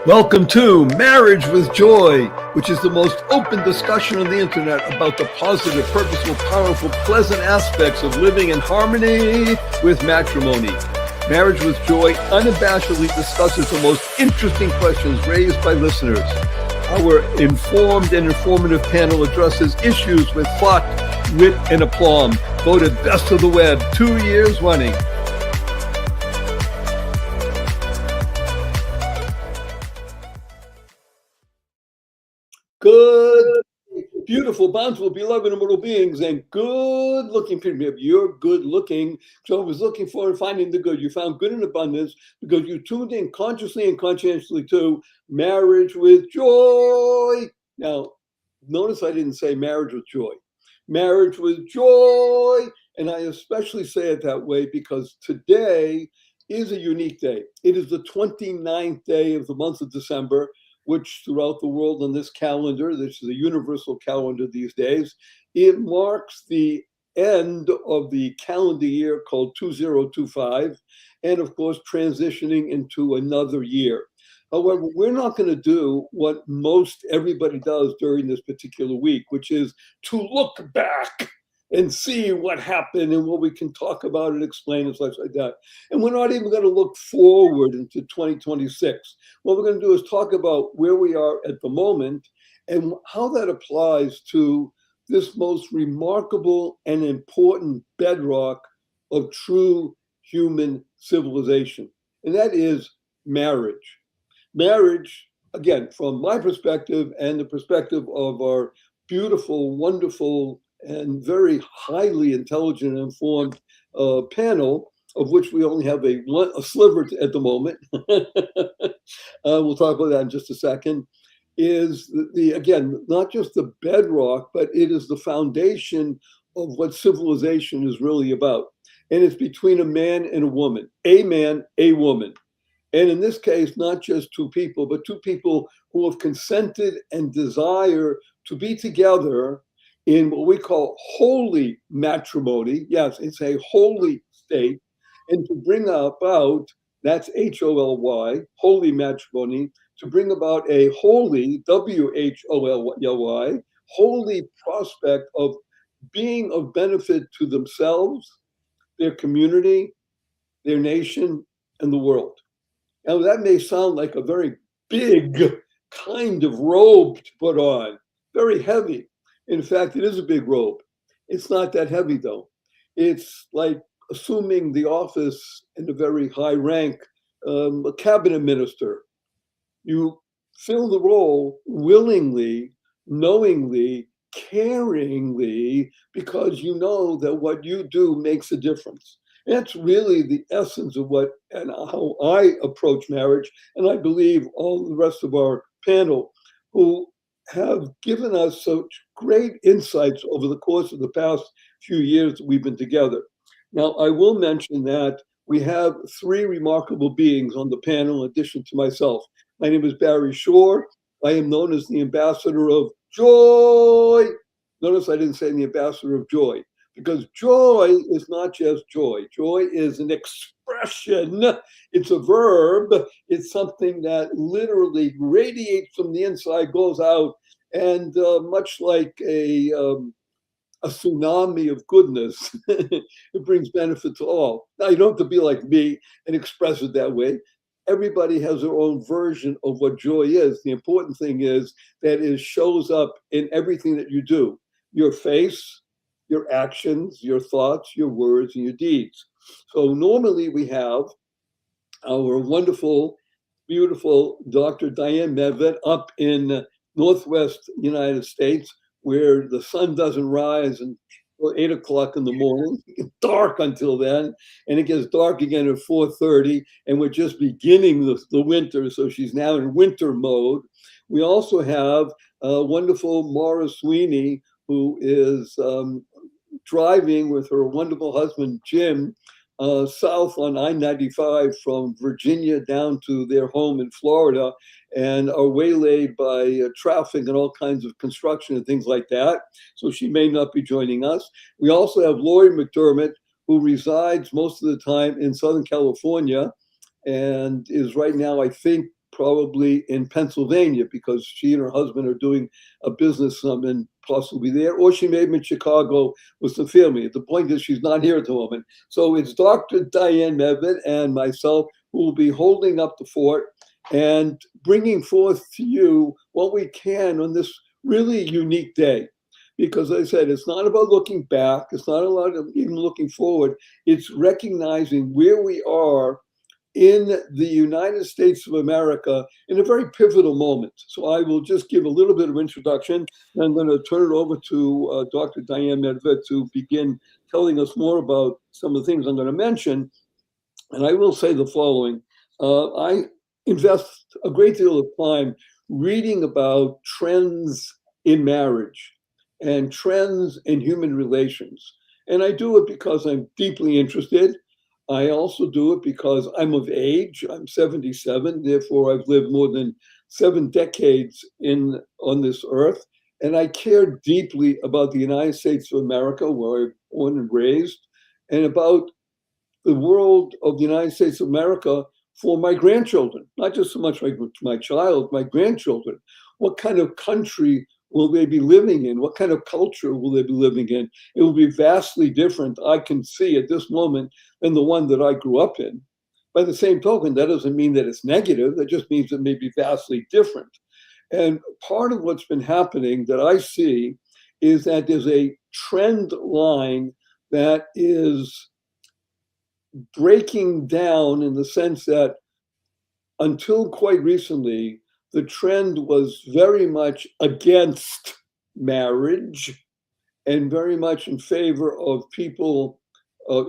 Welcome to Marriage with Joy, which is the most open discussion on the internet about the positive, purposeful, powerful, pleasant aspects of living in harmony with matrimony. Marriage with Joy unabashedly discusses the most interesting questions raised by listeners. Our informed and informative panel addresses issues with thought, wit, and aplomb. Voted Best of the Web 2 years running. Good, beautiful, bountiful, beloved, immortal beings, and good-looking people. You're good-looking. So I was looking for and finding the good. You found good in abundance because you tuned in consciously and conscientiously to Marriage with Joy. Now, notice I didn't say marriage with joy. Marriage with joy. And I especially say it that way because today is a unique day. It is the 29th day of the month of December, which throughout the world on this calendar, this is a universal calendar these days, it marks the end of the calendar year called 2025, and of course, transitioning into another year. However, we're not going to do what most everybody does during this particular week, which is to look back and see what happened and what we can talk about and explain and such like that. And we're not even going to look forward into 2026. What we're going to do is talk about where we are at the moment and how that applies to this most remarkable and important bedrock of true human civilization. And that is marriage. Marriage, again, from my perspective and the perspective of our beautiful, wonderful, and very highly intelligent and informed panel, of which we only have a sliver at the moment. We'll talk about that in just a second. Is again, not just the bedrock, but it is the foundation of what civilization is really about. And it's between a man and a man, a woman. And in this case, not just two people, but two people who have consented and desire to be together in what we call holy matrimony. Yes, it's a holy state. And to bring about, that's H-O-L-Y, holy matrimony, to bring about a holy, W-H-O-L-Y, holy prospect of being of benefit to themselves, their community, their nation, and the world. Now, that may sound like a very big kind of robe to put on, very heavy. In fact, it is a big robe. It's not that heavy, though. It's like assuming the office in a very high rank, a cabinet minister. You fill the role willingly, knowingly, caringly, because you know that what you do makes a difference. That's really the essence of what and how I approach marriage. And I believe all the rest of our panel who have given us such great insights over the course of the past few years that we've been together. Now, I will mention that we have three remarkable beings on the panel in addition to myself. My name is Barry Shore. I am known as the ambassador of joy. Notice I didn't say the ambassador of joy, because joy is not just joy. Joy is an expression. It's a verb. It's something that literally radiates from the inside, goes out, and much like a tsunami of goodness, it brings benefit to all. Now, you don't have to be like me and express it that way. Everybody has their own version of what joy is. The important thing is that it shows up in everything that you do. Your face, your actions, your thoughts, your words, and your deeds. So normally we have our wonderful, beautiful Dr. Diane Medved up in Northwest United States, where the sun doesn't rise until 8 o'clock in the morning. It's dark until then, and it gets dark again at 4:30, and we're just beginning the winter, so she's now in winter mode. We also have wonderful Maura Sweeney, who is driving with her wonderful husband, Jim, south on I-95 from Virginia down to their home in Florida, and are waylaid by traffic and all kinds of construction and things like that. So she may not be joining us. We also have Lori McDermott, who resides most of the time in Southern California and is right now, I think, probably in Pennsylvania because she and her husband are doing a business and possibly there, or she may be in Chicago with the family. The point is she's not here at the moment. So it's Dr. Diane Medved and myself who will be holding up the fort and bringing forth to you what we can on this really unique day. Because as I said, it's not about looking back, it's not about even looking forward, it's recognizing where we are in the United States of America in a very pivotal moment. So I will just give a little bit of introduction, and I'm going to turn it over to Dr. Diane Medved to begin telling us more about some of the things I'm going to mention. And I will say the following. I invest a great deal of time reading about trends in marriage and trends in human relations. And I do it because I'm deeply interested. I also do it because I'm of age. I'm 77, therefore I've lived more than 7 decades on this earth. And I care deeply about the United States of America, where I was born and raised, and about the world of the United States of America for my grandchildren, not just so much my child, my grandchildren. What kind of country will they be living in? What kind of culture will they be living in? It will be vastly different, I can see at this moment, than the one that I grew up in. By the same token, that doesn't mean that it's negative. That just means it may be vastly different. And part of what's been happening that I see is that there's a trend line that is breaking down in the sense that until quite recently, the trend was very much against marriage and very much in favor of people,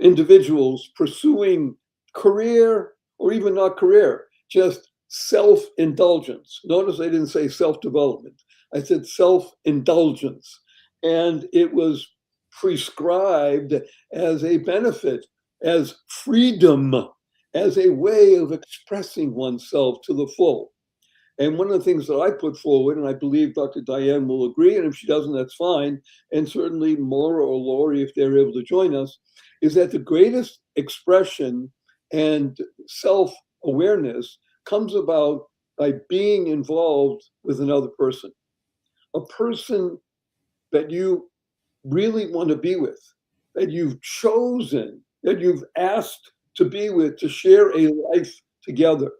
individuals pursuing career or even not career, just self-indulgence. Notice I didn't say self-development. I said self-indulgence. And it was prescribed as a benefit, as freedom, as a way of expressing oneself to the full. And one of the things that I put forward, and I believe Dr. Diane will agree, and if she doesn't, that's fine, and certainly Maura or Lori, if they're able to join us, is that the greatest expression and self-awareness comes about by being involved with another person, a person that you really want to be with, that you've chosen, that you've asked to be with, to share a life together.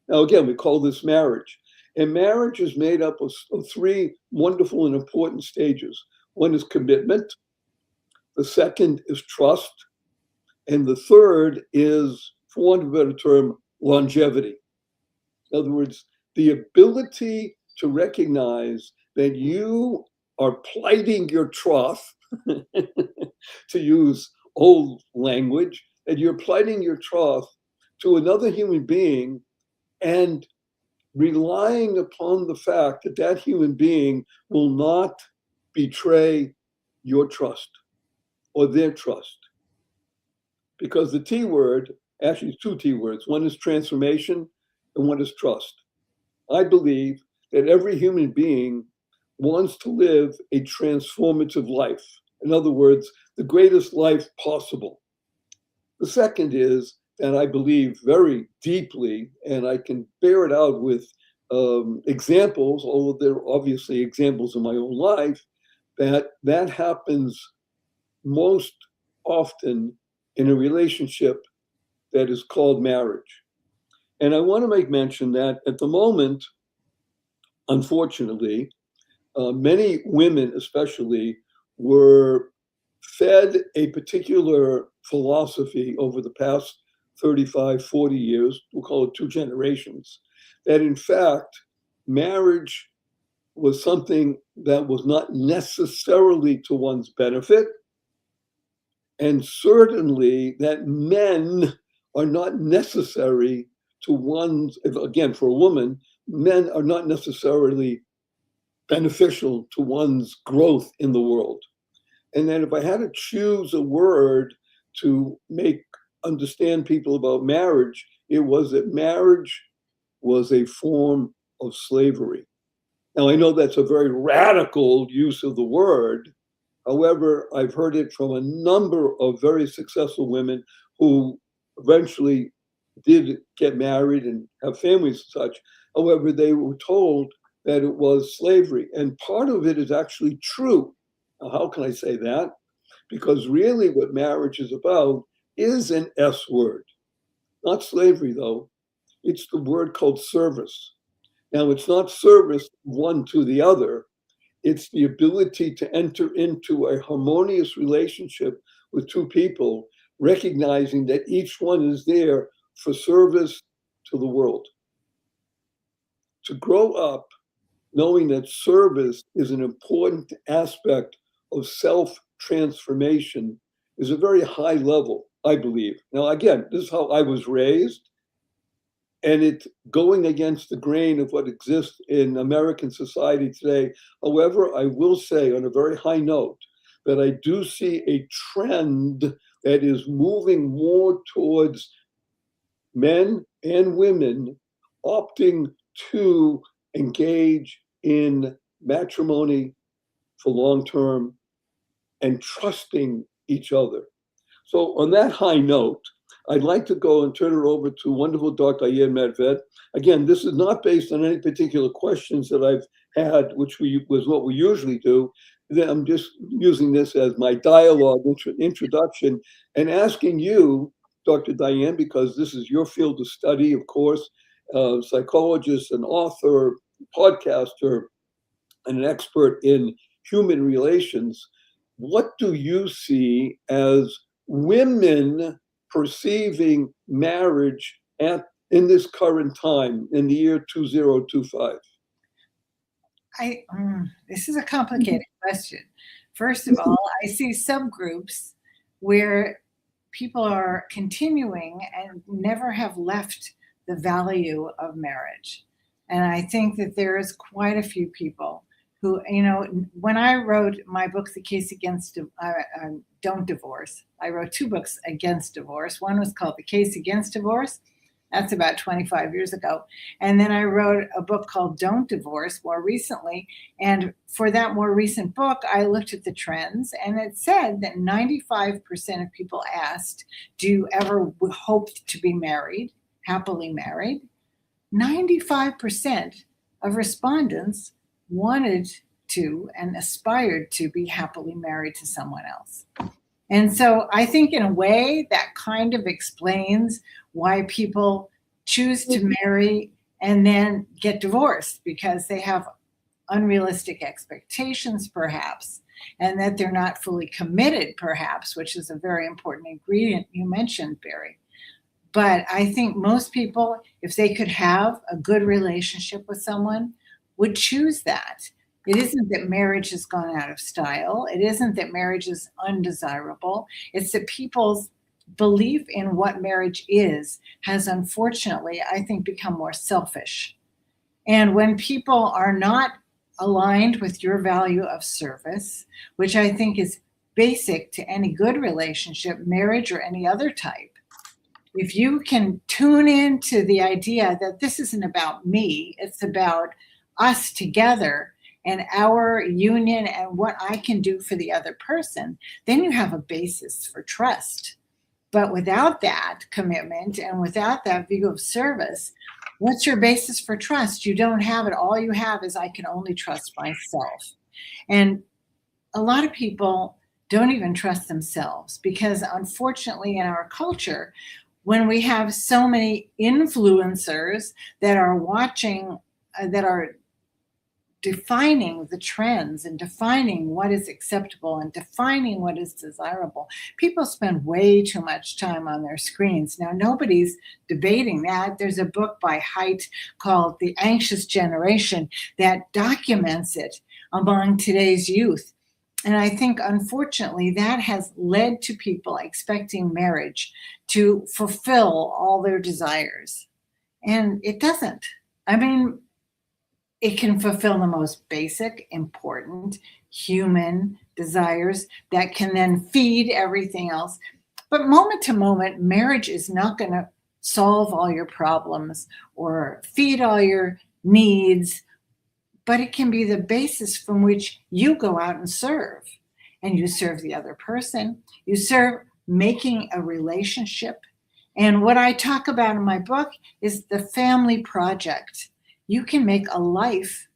Now, again, we call this marriage. And marriage is made up of 3 wonderful and important stages. One is commitment. The second is trust. And the third is, for want of a better term, longevity. In other words, the ability to recognize that you are plighting your troth, to use old language, that you're plighting your troth to another human being and relying upon the fact that that human being will not betray your trust or their trust. Because the T word, actually 2 T words, one is transformation and one is trust. I believe that every human being wants to live a transformative life. In other words, the greatest life possible. The second is, and I believe very deeply, and I can bear it out with examples, although there are obviously examples in my own life, that happens most often in a relationship that is called marriage. And I want to make mention that at the moment, unfortunately, many women especially were fed a particular philosophy over the past 35, 40 years, we'll call it 2 generations, that in fact, marriage was something that was not necessarily to one's benefit, and certainly that men are not necessary to one's, again, for a woman, men are not necessarily beneficial to one's growth in the world. And then if I had to choose a word to understand people about marriage, it was that marriage was a form of slavery. Now, I know that's a very radical use of the word. However, I've heard it from a number of very successful women who eventually did get married and have families and such. However, they were told that it was slavery. And part of it is actually true. Now, how can I say that? Because really what marriage is about is an S word. Not slavery, though. It's the word called service. Now, it's not service one to the other. It's the ability to enter into a harmonious relationship with two people, recognizing that each one is there for service to the world. To grow up knowing that service is an important aspect of self-transformation is a very high level, I believe. Now, again, this is how I was raised, and it's going against the grain of what exists in American society today. However, I will say on a very high note that I do see a trend that is moving more towards men and women opting to engage in matrimony for long term and trusting each other. So on that high note, I'd like to go and turn it over to wonderful Dr. Diane Medved. Again, this is not based on any particular questions that I've had, which was what we usually do. I'm just using this as my dialogue introduction and asking you, Dr. Diane, because this is your field of study, of course, psychologist, an author, podcaster, and an expert in human relations. What do you see as women perceiving marriage in this current time, in the year 2025? This is a complicated question. First of all, I see subgroups where people are continuing and never have left the value of marriage. And I think that there is quite a few people who, when I wrote my book, The Case Against Don't Divorce, I wrote two books against divorce. One was called The Case Against Divorce. That's about 25 years ago. And then I wrote a book called Don't Divorce more recently. And for that more recent book, I looked at the trends, and it said that 95% of people asked, do you ever hope to be married, happily married? 95% of respondents wanted to and aspired to be happily married to someone else. And so I think in a way that kind of explains why people choose to marry and then get divorced, because they have unrealistic expectations perhaps, and that they're not fully committed perhaps, which is a very important ingredient you mentioned, Barry. But I think most people, if they could have a good relationship with someone, would choose that. It isn't that marriage has gone out of style. It isn't that marriage is undesirable. It's that people's belief in what marriage is has unfortunately, I think, become more selfish. And when people are not aligned with your value of service, which I think is basic to any good relationship, marriage or any other type, if you can tune into the idea that this isn't about me, it's about us together and our union and what I can do for the other person, then you have a basis for trust. But without that commitment and without that view of service, what's your basis for trust? You don't have it. All you have is I can only trust myself. And a lot of people don't even trust themselves because unfortunately in our culture, when we have so many influencers that are watching, that are defining the trends and defining what is acceptable and defining what is desirable, people spend way too much time on their screens. Now, nobody's debating that. There's a book by Haidt called The Anxious Generation that documents it among today's youth. And I think, unfortunately, that has led to people expecting marriage to fulfill all their desires. And it doesn't. I mean, it can fulfill the most basic, important human desires that can then feed everything else. But moment to moment, marriage is not going to solve all your problems or feed all your needs, but it can be the basis from which you go out and serve. And you serve the other person. You serve making a relationship. And what I talk about in my book is the family project. you can make a life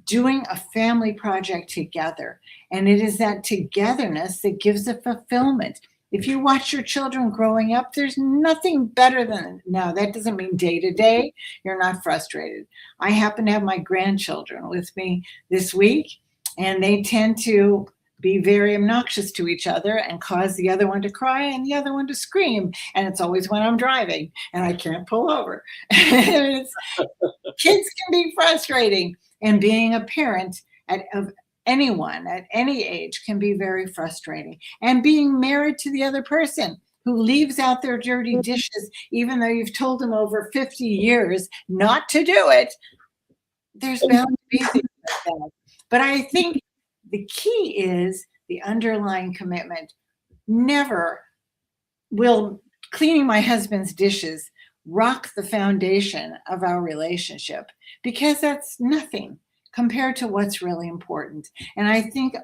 doing a family project together. And it is that togetherness that gives the fulfillment. If you watch your children growing up, there's nothing better than, now that doesn't mean day to day, you're not frustrated. I happen to have my grandchildren with me this week, and they tend to be very obnoxious to each other and cause the other one to cry and the other one to scream. And it's always when I'm driving and I can't pull over. Kids can be frustrating, and being a parent of anyone at any age can be very frustrating. And being married to the other person who leaves out their dirty dishes, even though you've told them over 50 years not to do it, there's bound to be things like that. But I think the key is the underlying commitment. Never will cleaning my husband's dishes rock the foundation of our relationship, because that's nothing compared to what's really important. And I think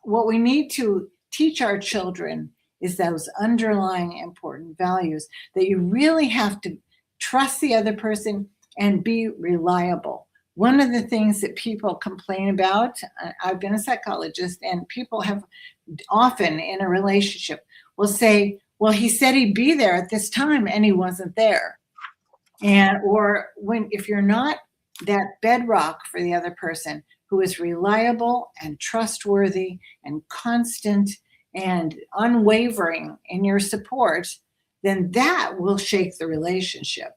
what we need to teach our children is those underlying important values, that you really have to trust the other person and be reliable. One of the things that people complain about, I've been a psychologist, and people have often in a relationship will say, well, he said he'd be there at this time and he wasn't there. And or when, if you're not that bedrock for the other person who is reliable and trustworthy and constant and unwavering in your support, then that will shake the relationship.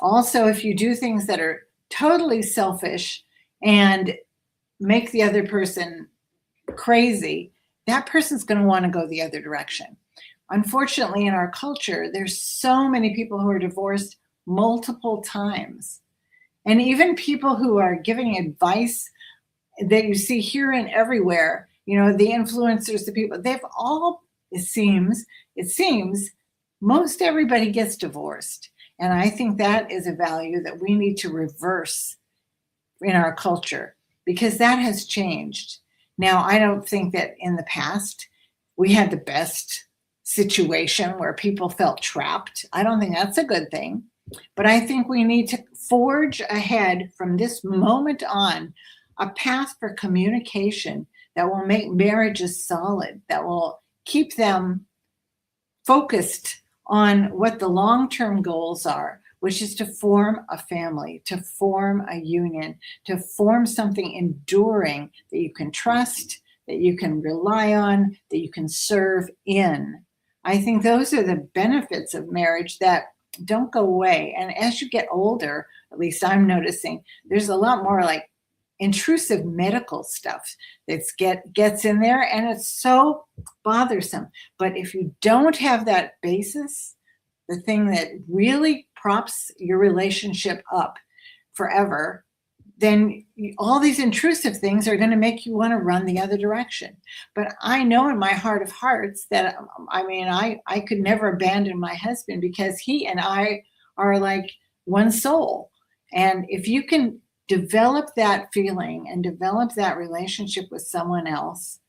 Also, if you do things that are totally selfish and make the other person crazy, that person's going to want to go the other direction. Unfortunately, in our culture, there's so many people who are divorced multiple times. And even people who are giving advice that you see here and everywhere, you know, the influencers, the people, they've all, it seems, most everybody gets divorced. And I think that is a value that we need to reverse in our culture, because that has changed. Now, I don't think that in the past we had the best situation where people felt trapped. I don't think that's a good thing. But I think we need to forge ahead from this moment on a path for communication that will make marriages solid, that will keep them focused on what the long-term goals are, which is to form a family, to form a union, to form something enduring that you can trust, that you can rely on, that you can serve in. I think those are the benefits of marriage that don't go away. And as you get older, at least I'm noticing, there's a lot more like intrusive medical stuff that gets in there, and it's so bothersome. But if you don't have that basis, the thing that really props your relationship up forever, then all these intrusive things are going to make you want to run the other direction. But I know in my heart of hearts that, I mean, I could never abandon my husband, because he and I are like one soul. And if you can develop that feeling and develop that relationship with someone else,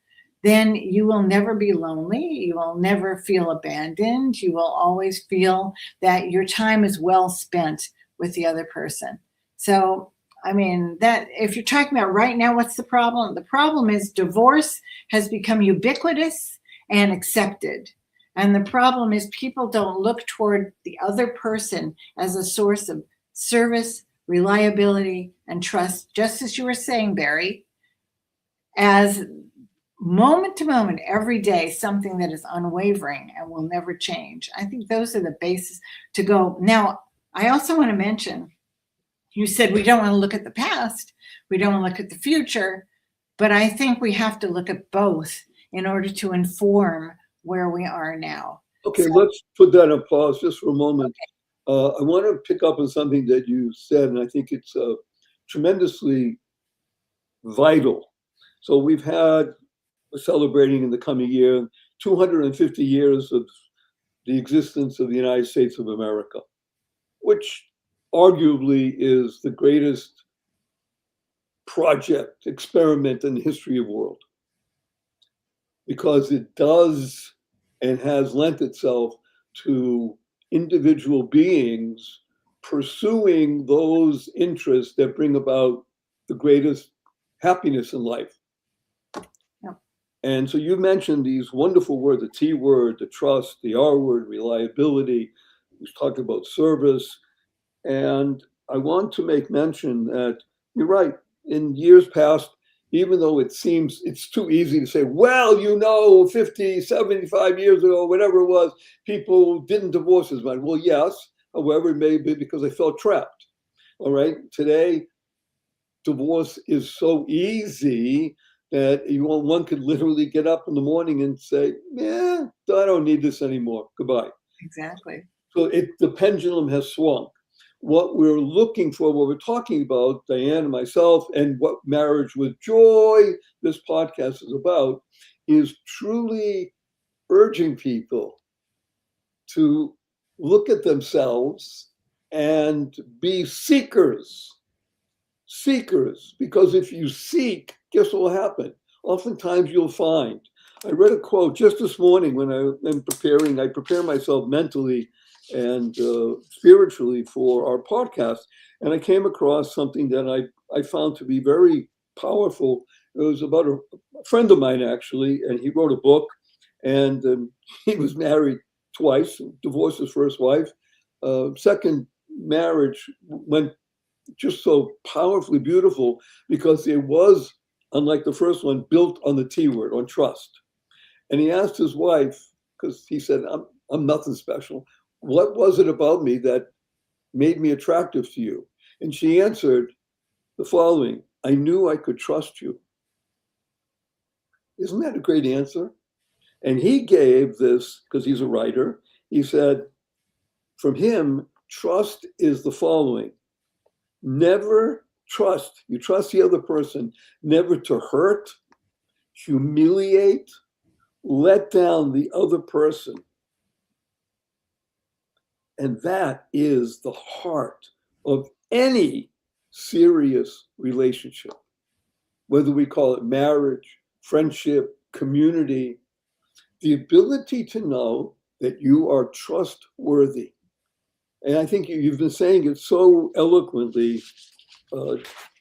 then you will never be lonely. You will never feel abandoned. You will always feel that your time is well spent with the other person. So, I mean, that if you're talking about right now, what's the problem? The problem is divorce has become ubiquitous and accepted. And the problem is people don't look toward the other person as a source of service, reliability, and trust, just as you were saying, Barry, as moment to moment, every day, something that is unwavering and will never change. I think those are the bases to go. Now, I also want to mention, you said we don't want to look at the past, we don't want to look at the future, but I think we have to look at both in order to inform where we are now. Okay, so, let's put that on pause just for a moment. Okay. I want to pick up on something that you said, and I think it's tremendously vital. So we're celebrating in the coming year 250 years of the existence of the United States of America, which arguably is the greatest project, experiment in the history of the world, because it does and has lent itself to individual beings pursuing those interests that bring about the greatest happiness in life. Yep. And so you mentioned these wonderful words, the T word, the trust, the R word, reliability. We talked about service. And I want to make mention that you're right. In years past, even though it seems it's too easy to say, well, 50, 75 years ago, whatever it was, people didn't divorce as much. Well, yes. However, it may be because they felt trapped. All right. Today, divorce is so easy that one could literally get up in the morning and say, yeah, I don't need this anymore. Goodbye. Exactly. So the pendulum has swung. What we're looking for, what we're talking about, Diane and myself, and what Marriage with Joy, this podcast is about, is truly urging people to look at themselves and be seekers. Seekers, because if you seek, guess what will happen? Oftentimes you'll find. I read a quote just this morning when I'm preparing. I prepare myself mentally and spiritually for our podcast, and I came across something that I found to be very powerful. It was about a friend of mine, actually, and he wrote a book, and he was married twice, divorced his first wife. Second marriage went just so powerfully beautiful because it was, unlike the first one, built on the T word, on trust. And he asked his wife, because he said, I'm nothing special. What was it about me that made me attractive to you? And she answered the following: I knew I could trust you. Isn't that a great answer? And he gave this, because he's a writer, he said, from him, trust is the following: never trust, you trust the other person, never to hurt, humiliate, let down the other person. And that is the heart of any serious relationship, whether we call it marriage, friendship, community, the ability to know that you are trustworthy. And I think you've been saying it so eloquently,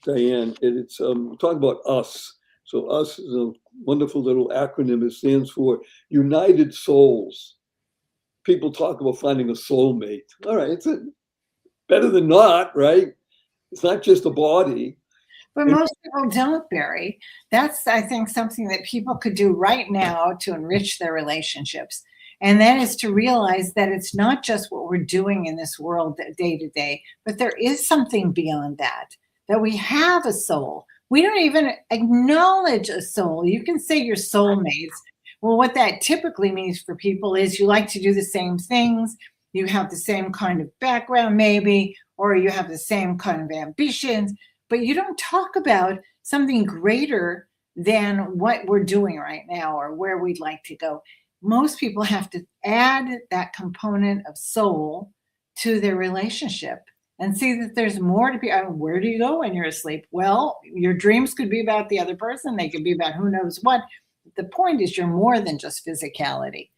Diane. It's talking about US. So US is a wonderful little acronym. It stands for United Souls. People talk about finding a soulmate. All right, it's better than not, right? It's not just a body. But most people don't, Barry. That's, I think, something that people could do right now to enrich their relationships. And that is to realize that it's not just what we're doing in this world day to day, but there is something beyond that, that we have a soul. We don't even acknowledge a soul. You can say you're soulmates. Well, what that typically means for people is you like to do the same things, you have the same kind of background maybe, or you have the same kind of ambitions, but you don't talk about something greater than what we're doing right now or where we'd like to go. Most people have to add that component of soul to their relationship and see that there's more to be. Where do you go when you're asleep? Well, your dreams could be about the other person. They could be about who knows what. The point is you're more than just physicality.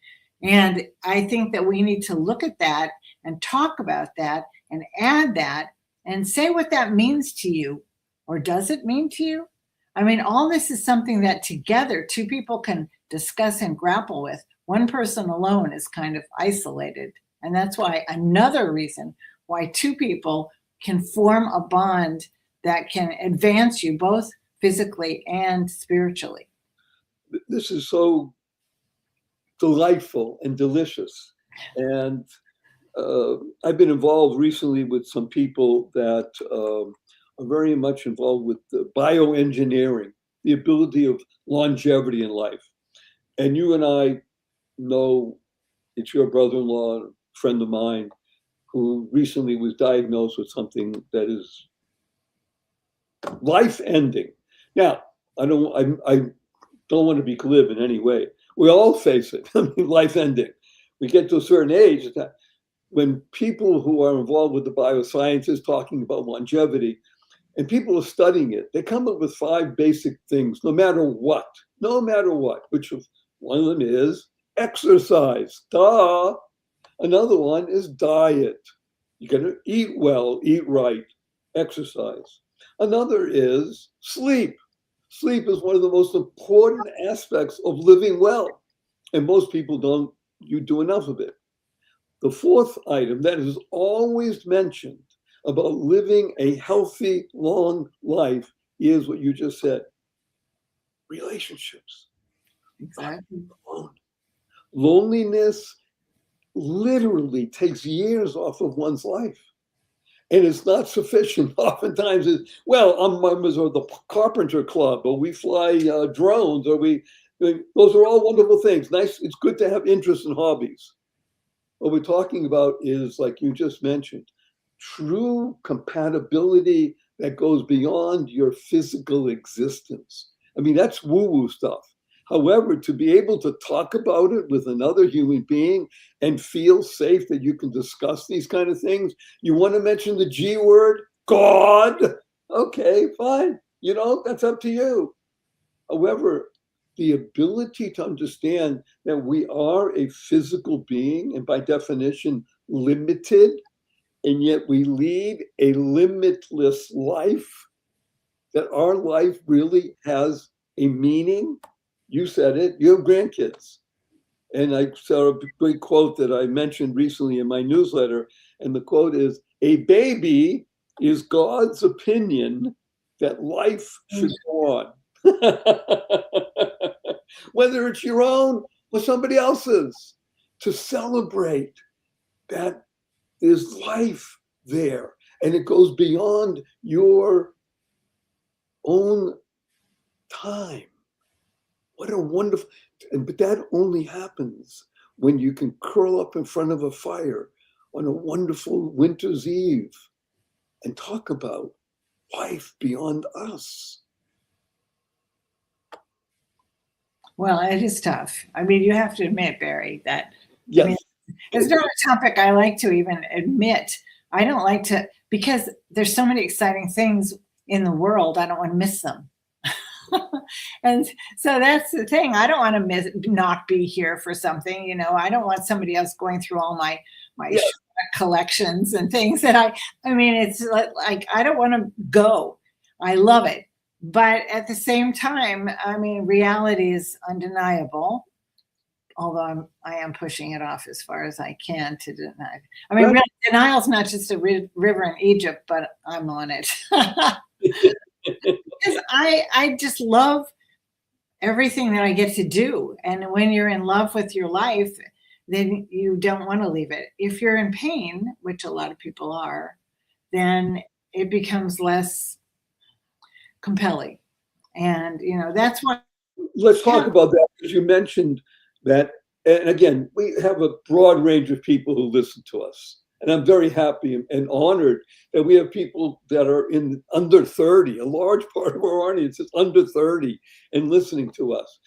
And I think that we need to look at that and talk about that and add that and say what that means to you. Or does it mean to you? I mean, all this is something that together two people can discuss and grapple with. One person alone is kind of isolated. And that's why another reason why two people can form a bond that can advance you both physically and spiritually. This is so delightful and delicious. And I've been involved recently with some people that are very much involved with the bioengineering, the ability of longevity in life. And you and I know it's your brother-in-law, a friend of mine, who recently was diagnosed with something that is life-ending. Now, I don't want to be glib in any way. We all face it. I mean, life-ending. We get to a certain age that when people who are involved with the biosciences talking about longevity, and people are studying it, they come up with 5 basic things, no matter what, which one of them is exercise. Duh. Another one is diet. You got to eat well, eat right, exercise. Another is sleep. Sleep is one of the most important aspects of living well, and most people don't you do enough of it. The fourth item that is always mentioned about living a healthy, long life is what you just said: relationships. Exactly. Loneliness literally takes years off of one's life. And it's not sufficient. Oftentimes, it's, well, I'm members of the Carpenter Club, or we fly drones, or those are all wonderful things. Nice. It's good to have interests and hobbies. What we're talking about is, like you just mentioned, true compatibility that goes beyond your physical existence. I mean, that's woo-woo stuff. However, to be able to talk about it with another human being and feel safe that you can discuss these kind of things, you want to mention the G word, God. Okay, fine. You know, that's up to you. However, the ability to understand that we are a physical being and by definition limited, and yet we lead a limitless life, that our life really has a meaning. You said it, you have grandkids. And I saw a great quote that I mentioned recently in my newsletter. And the quote is, a baby is God's opinion that life should go on. Whether it's your own or somebody else's, to celebrate that there's life there. And it goes beyond your own time. What a wonderful, but that only happens when you can curl up in front of a fire on a wonderful winter's eve and talk about life beyond us. Well, it is tough. I mean, you have to admit, Barry, that Yes. I mean, it's not a topic I like to even admit. I don't like to, because there's so many exciting things in the world. I don't want to miss them. And so that's the thing. I don't want to not be here for something. You know, I don't want somebody else going through all my Yes. collections and things that I mean, it's like I don't want to go. I love it. But at the same time, I mean, reality is undeniable. Although I am pushing it off as far as I can to deny. I mean, Right. really, denial's not just a river in Egypt, but I'm on it. Because I just love everything that I get to do. And when you're in love with your life, then you don't want to leave it. If you're in pain, which a lot of people are, then it becomes less compelling. And, you know, that's why. Let's talk about that, because you mentioned that. And again, we have a broad range of people who listen to us. And I'm very happy and honored that we have people that are in under 30. A large part of our audience is under 30 and listening to us.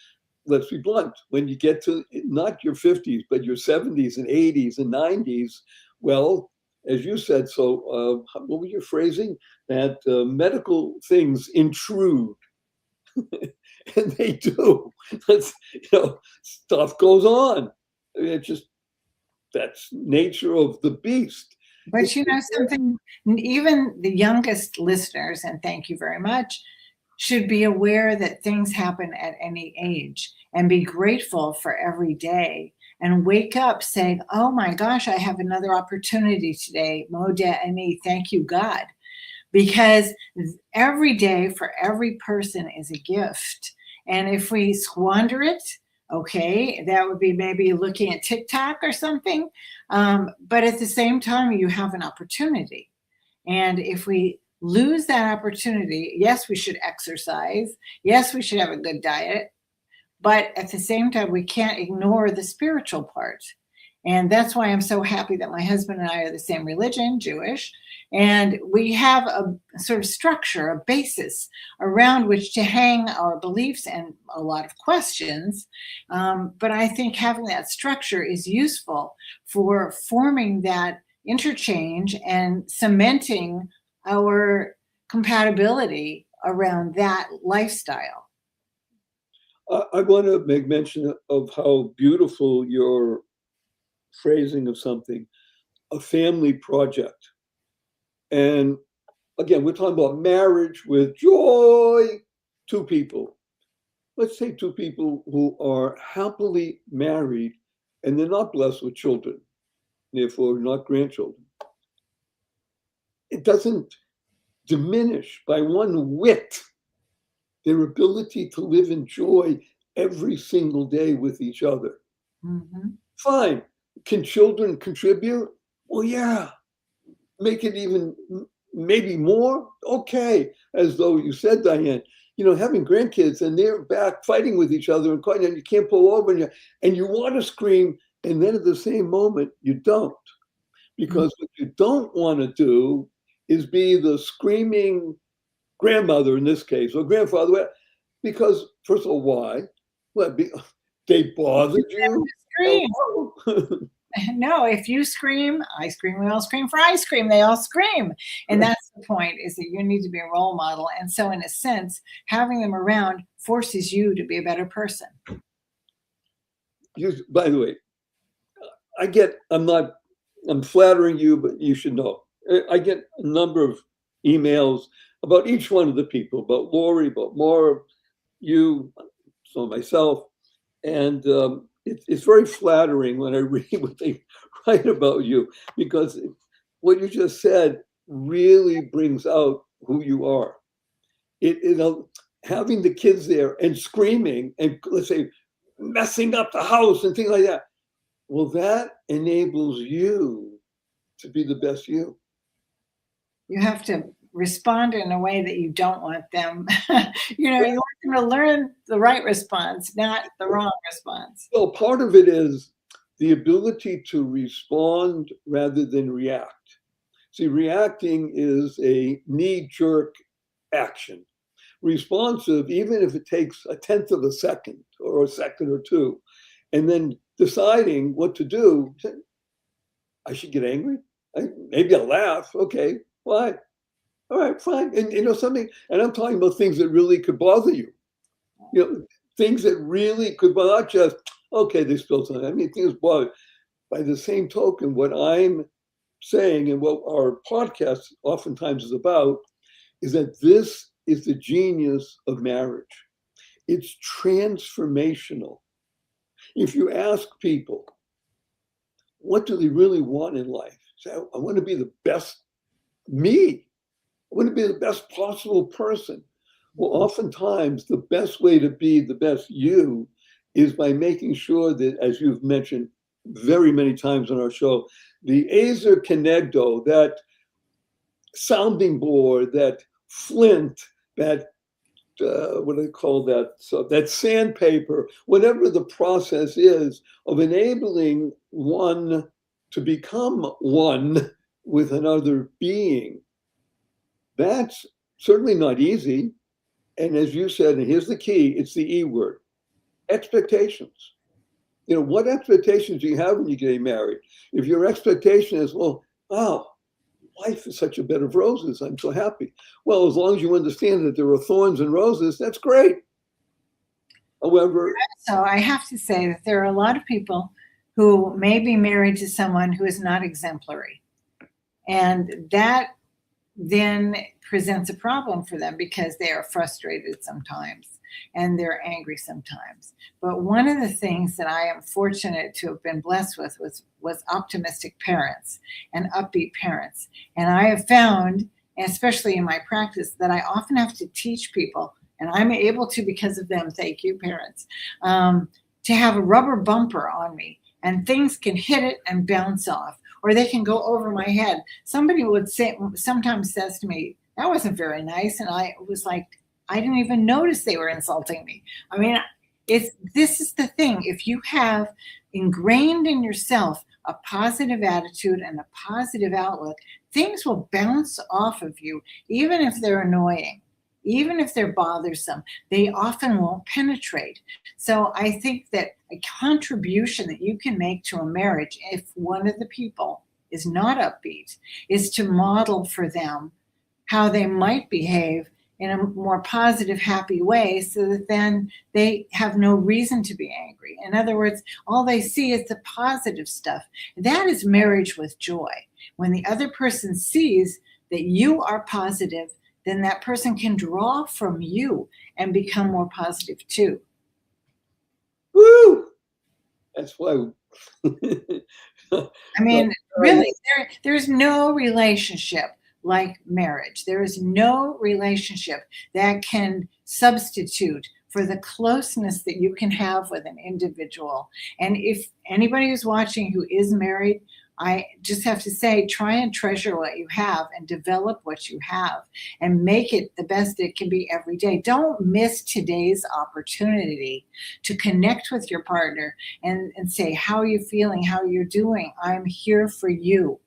Let's be blunt. When you get to not your 50s, but your 70s and 80s and 90s, well, as you said, so what were your phrasing? That medical things intrude. And they do. That's, stuff goes on. I mean, it just, that's nature of the beast. But you know something, even the youngest listeners, and thank you very much, should be aware that things happen at any age and be grateful for every day and wake up saying, oh my gosh, I have another opportunity today. Moda Ani, thank you, God. Because every day for every person is a gift. And if we squander it, okay, that would be maybe looking at TikTok or something. But at the same time, you have an opportunity. And if we lose that opportunity, yes, we should exercise. Yes, we should have a good diet. But at the same time, we can't ignore the spiritual part. And that's why I'm so happy that my husband and I are the same religion, Jewish. And we have a sort of structure, a basis around which to hang our beliefs and a lot of questions. But I think having that structure is useful for forming that interchange and cementing our compatibility around that lifestyle. I want to make mention of how beautiful your phrasing of something. a family project. And again, we're talking about marriage with joy, two people. Let's say two people who are happily married and they're not blessed with children, therefore not grandchildren. It doesn't diminish by one whit their ability to live in joy every single day with each other. Mm-hmm. Fine. Can children contribute? Well, yeah. Make it even maybe more? Okay. As though you said, Diane, having grandkids and they're back fighting with each other and you can't pull over and you want to scream, and then at the same moment, you don't. Because what you don't want to do is be the screaming grandmother in this case, or grandfather, because first of all, why? Well, they bothered you? Scream. No, if you scream, I scream, we all scream for ice cream, they all scream. And that's the point, is that you need to be a role model. And so in a sense, having them around forces you to be a better person. By the way, I'm flattering you, but you should know. I get a number of emails about each one of the people, about Lori, about Maura, you, so myself. And it's very flattering when I read what they write about you, because what you just said really brings out who you are. Having the kids there and screaming and, let's say, messing up the house and things like that, well, that enables you to be the best you. You have to respond in a way that you don't want them. You want them to learn the right response, not the wrong response. Well, part of it is the ability to respond rather than react. See, reacting is a knee-jerk action. Responsive, even if it takes a tenth of a second or a second or two, and then deciding what to do. I should get angry? Maybe I'll laugh. Okay, why? All right, fine. And something, and I'm talking about things that really could bother you. Things that really could, but not just, okay, they spilled something. I mean, things bother. By the same token, what I'm saying and what our podcast oftentimes is about is that this is the genius of marriage. It's transformational. If you ask people, what do they really want in life? Say, I want to be the best me. I want to be the best possible person. Well, oftentimes the best way to be the best you is by making sure that, as you've mentioned very many times on our show, the azer kenegdo, that sounding board, that flint, that what do they call that? So that sandpaper, whatever the process is of enabling one to become one with another being, that's certainly not easy. And as you said, and here's the key, it's the E word, expectations. What expectations do you have when you get married? If your expectation is, well, wow, life is such a bed of roses, I'm so happy. Well, as long as you understand that there are thorns and roses, that's great. However, so I have to say that there are a lot of people who may be married to someone who is not exemplary. And that then presents a problem for them because they are frustrated sometimes and they're angry sometimes. But one of the things that I am fortunate to have been blessed with was optimistic parents and upbeat parents. And I have found, especially in my practice, that I often have to teach people, and I'm able to because of them, thank you, parents, to have a rubber bumper on me, and things can hit it and bounce off, or they can go over my head. Somebody would say, sometimes says to me, that wasn't very nice. And I was like, I didn't even notice they were insulting me. I mean, this is the thing. If you have ingrained in yourself a positive attitude and a positive outlook, things will bounce off of you, even if they're annoying, even if they're bothersome, they often won't penetrate. So I think that a contribution that you can make to a marriage, if one of the people is not upbeat, is to model for them how they might behave in a more positive, happy way, so that then they have no reason to be angry. In other words, all they see is the positive stuff. That is marriage with joy. When the other person sees that you are positive, then that person can draw from you and become more positive too. Woo! That's why. I mean, really, there's no relationship like marriage. There is no relationship that can substitute for the closeness that you can have with an individual. And if anybody who's watching who is married, I just have to say, try and treasure what you have and develop what you have and make it the best it can be every day. Don't miss today's opportunity to connect with your partner and say, how are you feeling? How you're doing? I'm here for you.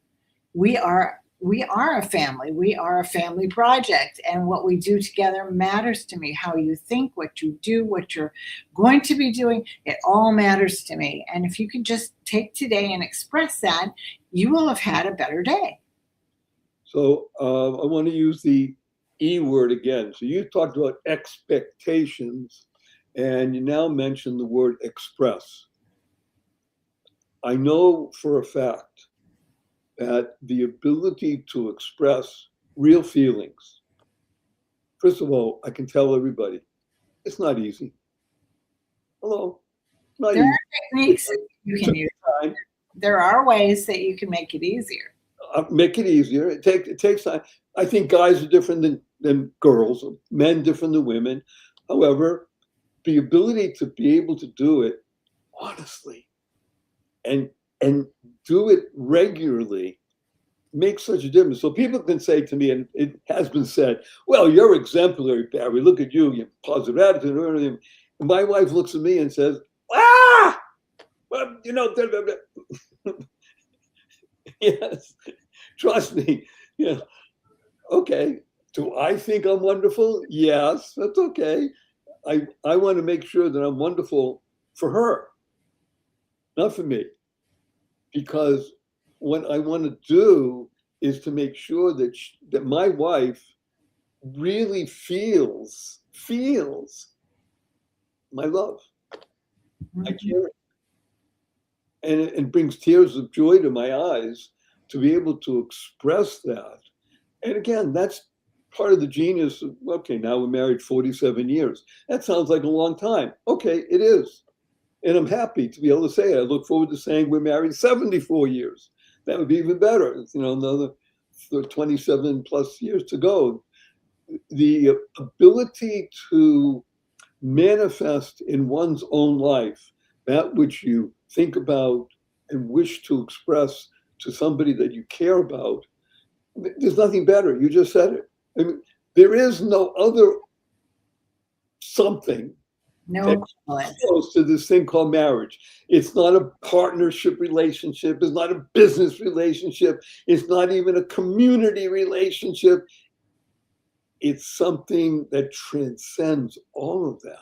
We are a family. We are a family project. And what we do together matters to me. How you think, what you do, what you're going to be doing, it all matters to me. And if you can just take today and express that, you will have had a better day. So I want to use the E word again. So you talked about expectations, and you now mentioned the word express. I know for a fact that the ability to express real feelings, first of all, I can tell everybody, it's not easy. Hello, not There easy. are techniques that you can use. There are ways that you can make it easier. Make it easier. It takes time. I think guys are different than girls, men different than women. However, the ability to be able to do it honestly and do it regularly makes such a difference. So people can say to me, and it has been said, well, you're exemplary, Barry. Look at you, you positive attitude and everything. And my wife looks at me and says, well, you know, yes, trust me. Yeah. Okay. Do I think I'm wonderful? Yes, that's okay. I want to make sure that I'm wonderful for her, not for me. Because what I want to do is to make sure that my wife really feels my love. I care. And it brings tears of joy to my eyes to be able to express that. And again, that's part of the genius of, okay, now we're married 47 years. That sounds like a long time. Okay, it is. And I'm happy to be able to say it. I look forward to saying we're married 74 years. That would be even better. You know, another 27 plus years to go. The ability to manifest in one's own life that which you think about and wish to express to somebody that you care about, there's nothing better. You just said it. I mean, there is no other something close to this thing called marriage. It's not a partnership relationship. It's not a business relationship. It's not even a community relationship. It's something that transcends all of that,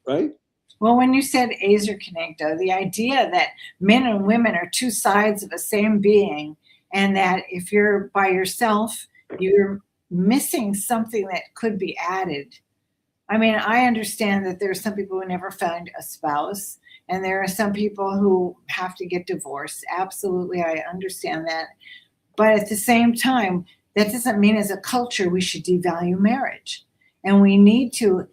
right? Well, when you said Azer Canecto, the idea that men and women are two sides of the same being, and that if you're by yourself, you're missing something that could be added. I mean, I understand that there are some people who never find a spouse, and there are some people who have to get divorced. Absolutely, I understand that. But at the same time, that doesn't mean as a culture we should devalue marriage. And we need to,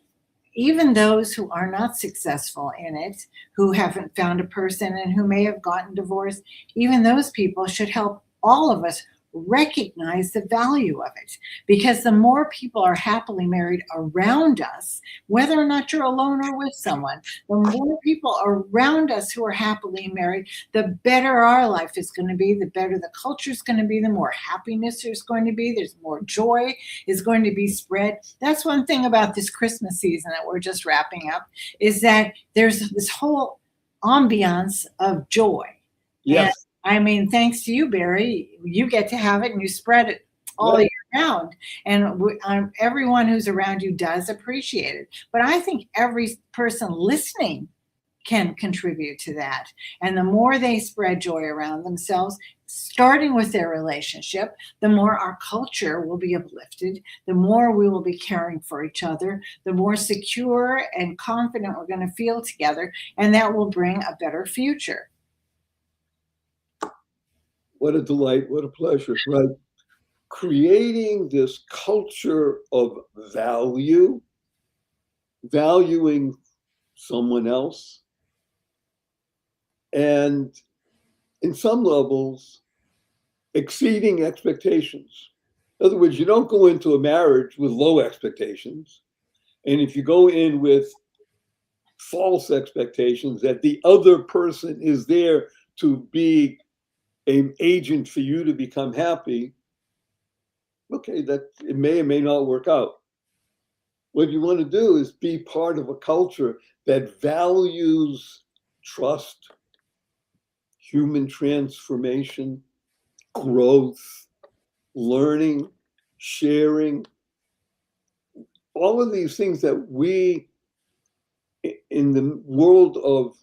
even those who are not successful in it, who haven't found a person and who may have gotten divorced, even those people should help all of us recognize the value of it. Because the more people are happily married around us, whether or not you're alone or with someone, the more people around us who are happily married, the better our life is going to be, the better the culture is going to be, the more happiness there's going to be, there's more joy is going to be spread. That's one thing about this Christmas season that we're just wrapping up, is that there's this whole ambiance of joy. Yes. And I mean, thanks to you, Barry, you get to have it and you spread it all year round. And everyone who's around you does appreciate it. But I think every person listening can contribute to that. And the more they spread joy around themselves, starting with their relationship, the more our culture will be uplifted, the more we will be caring for each other, the more secure and confident we're going to feel together, and that will bring a better future. What a delight, what a pleasure, right? Creating this culture of value, valuing someone else, and in some levels, exceeding expectations. In other words, you don't go into a marriage with low expectations. And if you go in with false expectations that the other person is there to be an agent for you to become happy, okay, that it may or may not work out. What you want to do is be part of a culture that values trust, human transformation, growth, learning, sharing, all of these things that we, in the world of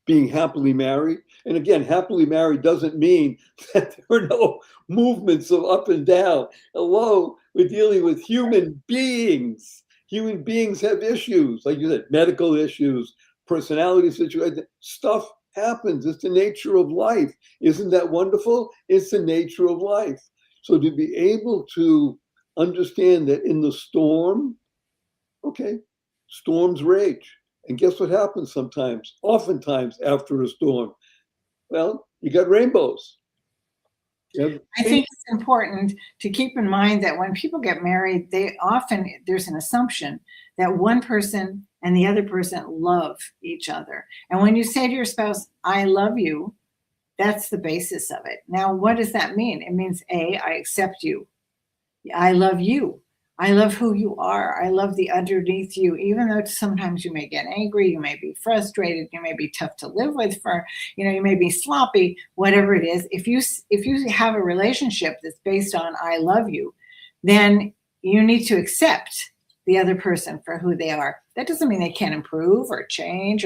being happily married, and again, happily married doesn't mean that there are no movements of up and down. Hello, we're dealing with human beings. Human beings have issues, like you said, medical issues, personality situations. Stuff happens. It's the nature of life. Isn't that wonderful? It's the nature of life. So to be able to understand that in the storm, okay, storms rage. And guess what happens sometimes? Oftentimes after a storm, well, you got rainbows. I think it's important to keep in mind that when people get married, there's an assumption that one person and the other person love each other. And when you say to your spouse, I love you, that's the basis of it. Now, what does that mean? It means A, I accept you. I love you. I love who you are. I love the underneath you, even though sometimes you may get angry, you may be frustrated, you may be tough to live with you may be sloppy, whatever it is. If you have a relationship that's based on I love you, then you need to accept the other person for who they are. That doesn't mean they can't improve or change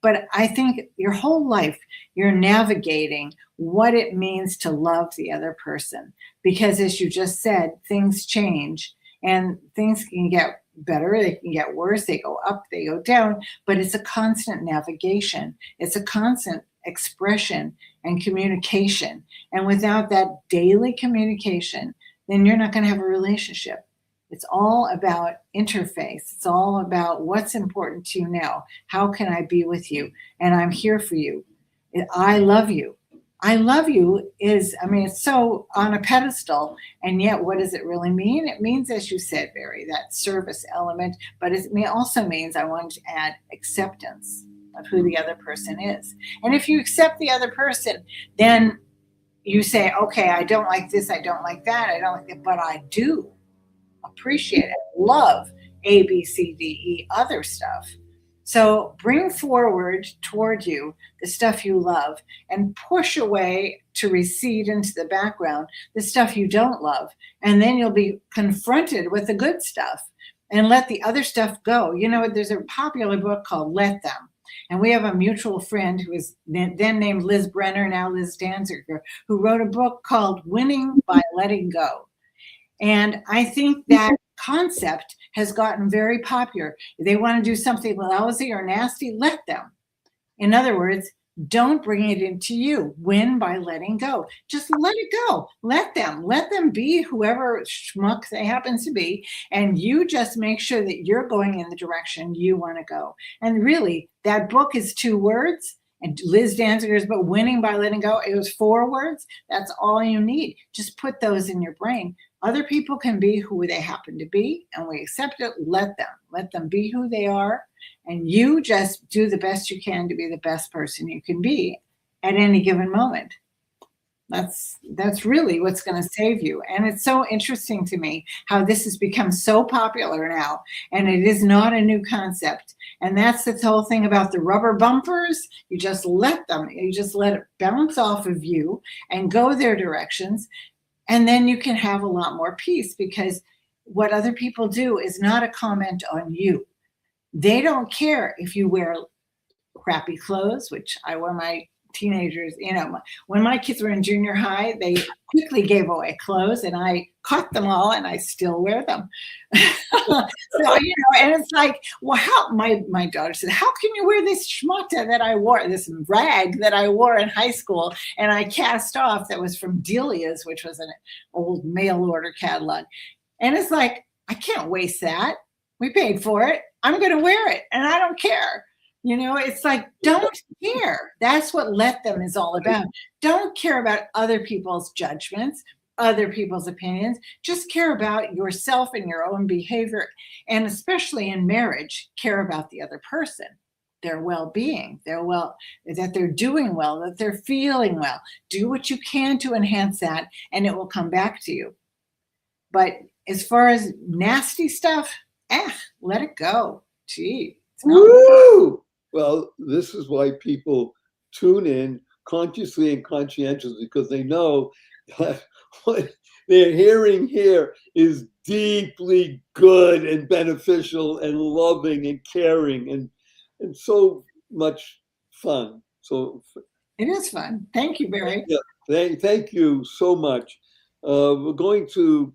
but I think your whole life, you're navigating what it means to love the other person. Because as you just said, things change and things can get better, they can get worse, they go up, they go down, but it's a constant navigation. It's a constant expression and communication. And without that daily communication, then you're not going to have a relationship. It's all about interface. It's all about what's important to you now. How can I be with you? And I'm here for you. I love you. I love you it's so on a pedestal. And yet, what does it really mean? It means, as you said, Barry, that service element, but it also means I want to add acceptance of who the other person is. And if you accept the other person, then you say, okay, I don't like this, I don't like that, I don't like that, but I do appreciate it, love A, B, C, D, E, other stuff. So bring forward toward you the stuff you love and push away to recede into the background the stuff you don't love. And then you'll be confronted with the good stuff and let the other stuff go. There's a popular book called Let Them. And we have a mutual friend who was then named Liz Brenner, now Liz Danziger, who wrote a book called Winning by Letting Go. And I think that concept has gotten very popular. If they want to do something lousy or nasty, let them. In other words, don't bring it into you. Win by letting go. Just let it go. Let them be whoever schmuck they happen to be. And you just make sure that you're going in the direction you want to go. And really, that book is 2 words. And Liz Danziger's book, Winning by Letting Go, it was 4 words. That's all you need. Just put those in your brain. Other people can be who they happen to be, and we accept it. Let them be who they are. And you just do the best you can to be the best person you can be at any given moment. That's really what's going to save you. And it's so interesting to me how this has become so popular now, and it is not a new concept. And that's the whole thing about the rubber bumpers. You just let them. You just let it bounce off of you and go their directions. And then you can have a lot more peace, because what other people do is not a comment on you. They don't care if you wear crappy clothes, which I wore my teenagers, when my kids were in junior high, they quickly gave away clothes and I caught them all and I still wear them. So, and it's like, well, how my daughter said, how can you wear this schmata that I wore, this rag that I wore in high school? And I cast off that was from Delia's, which was an old mail order catalog. And it's like, I can't waste that. We paid for it. I'm going to wear it and I don't care. It's like, don't care. That's what Let Them is all about. Don't care about other people's judgments, other people's opinions. Just care about yourself and your own behavior. And especially in marriage, care about the other person, their well-being, that they're doing well, that they're feeling well. Do what you can to enhance that, and it will come back to you. But as far as nasty stuff, let it go. Gee. Woo! Well, this is why people tune in consciously and conscientiously, because they know that what they're hearing here is deeply good and beneficial and loving and caring and so much fun. So it is fun. Thank you, Barry. Yeah, thank you so much. We're going to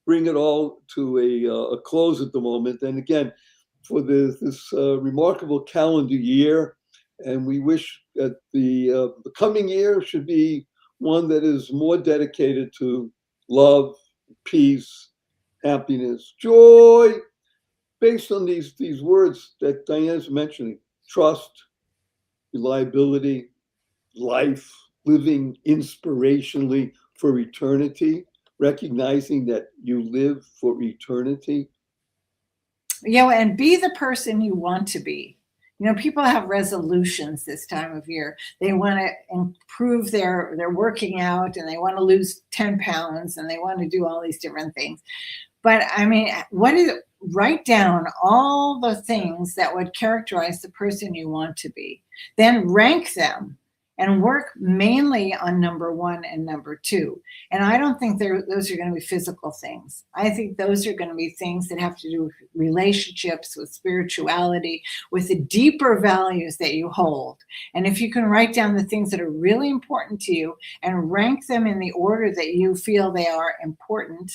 bring it all to a close at the moment. And again, for this remarkable calendar year, and we wish that the coming year should be one that is more dedicated to love, peace, happiness, joy, based on these words that Diane's mentioning: trust, reliability, life, living inspirationally for eternity, recognizing that you live for eternity. And be the person you want to be. People have resolutions this time of year. They want to improve their working out and they want to lose 10 pounds and they want to do all these different things. But write down all the things that would characterize the person you want to be. Then rank them and work mainly on number 1 and number 2. And I don't think those are going to be physical things. I think those are going to be things that have to do with relationships, with spirituality, with the deeper values that you hold. And if you can write down the things that are really important to you and rank them in the order that you feel they are important,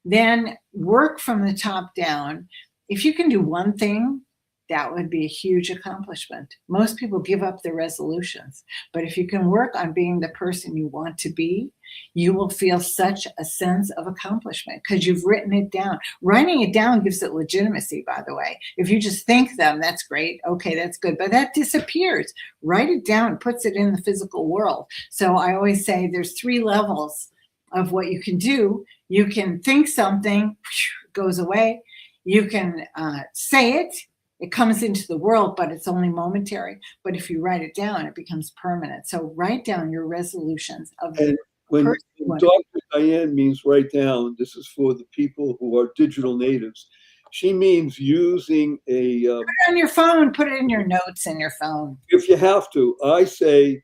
then work from the top down. If you can do one thing, that would be a huge accomplishment. Most people give up their resolutions, but if you can work on being the person you want to be, you will feel such a sense of accomplishment because you've written it down. Writing it down gives it legitimacy, by the way. If you just think them, that's great. Okay, that's good, but that disappears. Write it down, puts it in the physical world. So I always say there's 3 levels of what you can do. You can think something, goes away. You can say it. It comes into the world, but it's only momentary. But if you write it down, it becomes permanent. So write down your resolutions of and when Dr. Diane means write down, this is for the people who are digital natives. She means using put it on your phone, put it in your notes in your phone. If you have to, I say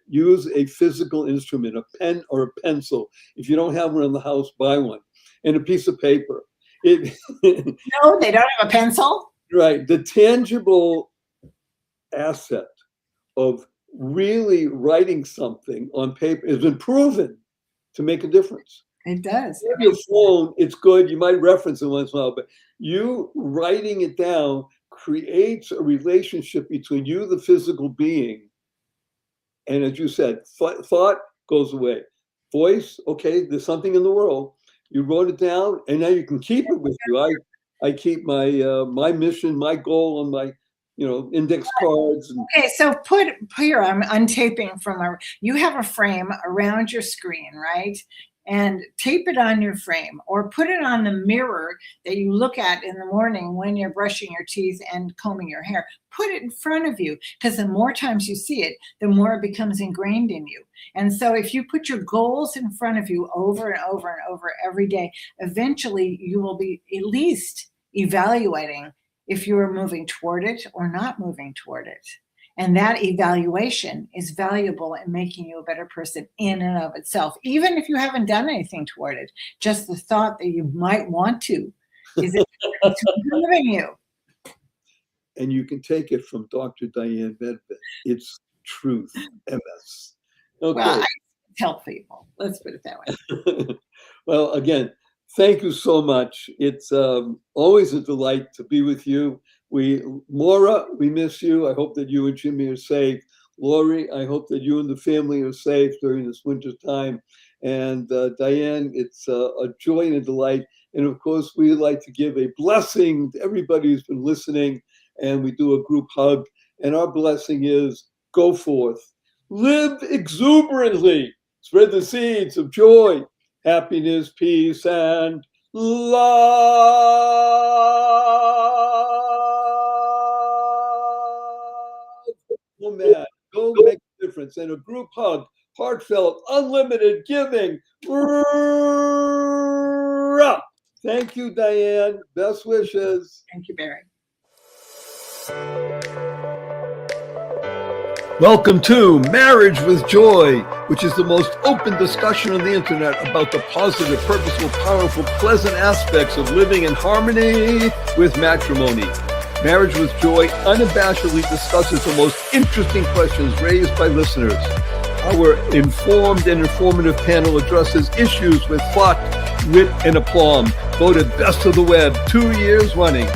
use a physical instrument, a pen or a pencil. If you don't have one in the house, buy one, and a piece of paper. No, they don't have a pencil? Right. The tangible asset of really writing something on paper has been proven to make a difference. It does. Your phone, it's good. You might reference it once in a while, but you writing it down creates a relationship between you, the physical being, and as you said, thought goes away. Voice, okay, there's something in the world. You wrote it down, and now you can keep it with you. I keep my my mission, my goal on my index cards. Okay, so put here, I'm untaping you have a frame around your screen, right? And tape it on your frame or put it on the mirror that you look at in the morning when you're brushing your teeth and combing your hair. Put it in front of you because the more times you see it, the more it becomes ingrained in you. And so if you put your goals in front of you over and over and over every day, eventually you will be at least evaluating if you are moving toward it or not moving toward it. And that evaluation is valuable in making you a better person in and of itself, even if you haven't done anything toward it. Just the thought that you might want to is improving you. and you can take it from Dr. Diane Medved. It's truth, MS. Okay. Well, I tell people. Let's put it that way. Well, again, thank you so much. It's always a delight to be with you. Maura, we miss you. I hope that you and Jimmy are safe. Lori, I hope that you and the family are safe during this winter time. And Diane, it's a joy and a delight. And of course, we like to give a blessing to everybody who's been listening. And we do a group hug. And our blessing is, go forth, live exuberantly, spread the seeds of joy, happiness, peace, and love. Oh man, go make a difference. And a group hug, heartfelt, unlimited giving. Thank you, Diane. Best wishes. Thank you, Barry. Welcome to Marriage with Joy, which is the most open discussion on the internet about the positive, purposeful, powerful, pleasant aspects of living in harmony with matrimony. Marriage with Joy unabashedly discusses the most interesting questions raised by listeners. Our informed and informative panel addresses issues with thought, wit, and aplomb. Voted best of the web 2 years running.